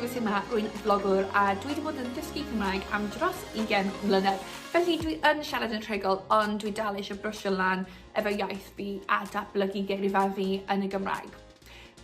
Ymarfer Cymraeg, rwy'n vlogwr a dwi wedi bod yn dysgu Cymraeg am dros 20 mlynedd. Felly dwi yn siarad yn treigl, ond dwi dal eisiau brwsio lan efo iaith fi a datblygu geirfa fi yn y Gymraeg.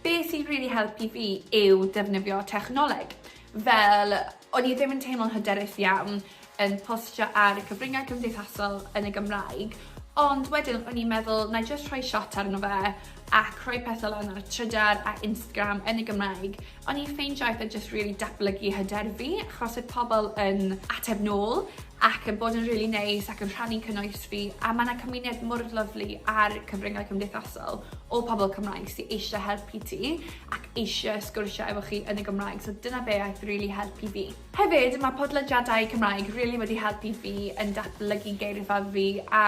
Be sy'n really helpu fi yw defnyddio technoleg. Fel, o'n i ddim yn teimlo'n hyderus iawn yn postio ar y cyfryngau cymdeithasol yn y Gymraeg, ond wedyn o'n i'n meddwl na just rhoi shot arno fe ac rhoi pethau lan ar Trydar a Instagram yn y Gymraeg. O'n i'n ffeindio oedd just really datblygu hyder fi, achos oedd pobl yn ateb nôl ac yn bod yn really neis ac yn rhannu cynnwys fi, a mae yna cymuned mor lyflu ar cyfryngau cymdeithasol o pobl Cymraeg sydd eisiau helpu ti ac eisiau sgwrsio efo chi yn y Gymraeg, so dyna be aeth really helpu fi. Hefyd, mae podlediadau Cymraeg really wedi helpu fi yn datblygu geirfa fi a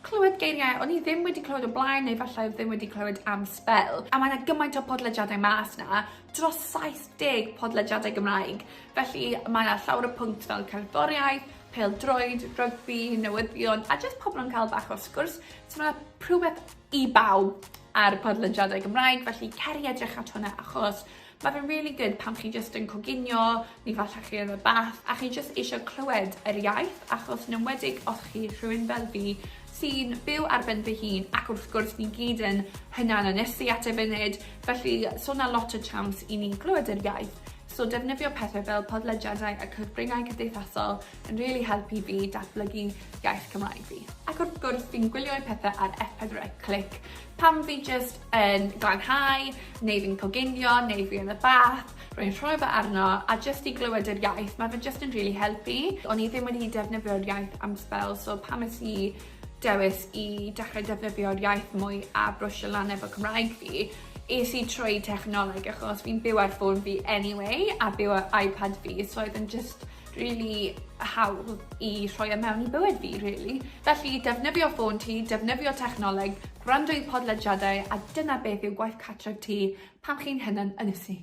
clywed geiriau o'n i ddim wedi clywed o blaen, neu falle ddim wedi clywed am spel. A mae yna gymaint o podlediadau mas na, dros 70 podlediadau Gymraeg. Felly mae yna llawer o pwnc fel cerddoriaeth, pêl-droed, rygbi, newyddion, a jyst pobl yn cael bach o sgwrs. So mae yna rhywbeth i bawb ar podlediadau Gymraeg, felly ceri edrych at hwnna, achos mae fe'n really good pan chi just yn coginio, neu falle chi yn y bath, a chi just eisiau clywed yr iaith, achos yn enwedig os chi rhywun fel fi sy'n byw ar ben fy hun, ac wrth gwrs ni gyd yn hynna'n ynysu at y funud, felly so na lot o chance i ni glywed yr iaith. So defnyddio pethau fel podlediadau a cyfryngau cymdeithasol yn really helpu fi datblygu iaith Cymraeg fi. Ac wrth gwrs fi'n gwylio i pethau ar F4 clic pam fi just yn glanhau, neu fi'n coginio, neu fi yn y bath, rwy'n rhoi fe arno a just i glywed yr iaith. Mae fe just yn really helpu. O'n i ddim wedi defnyddio'r iaith am spel, so pam ys i dewis i dechrau defnyddio'r iaith mwy a brwsio lan efo Cymraeg fi, es i trwy technoleg, achos fi'n byw ar ffôn fi anyway, a byw ar iPad fi, so oedd yn just really hawdd i rhoi mewn i bywyd fi, really. Felly, defnyddio ffôn ti, defnyddio technoleg, gwrando i podlediadau, a dyna beth yw gwaith cartref ti pan chi'n hynna'n ynysu.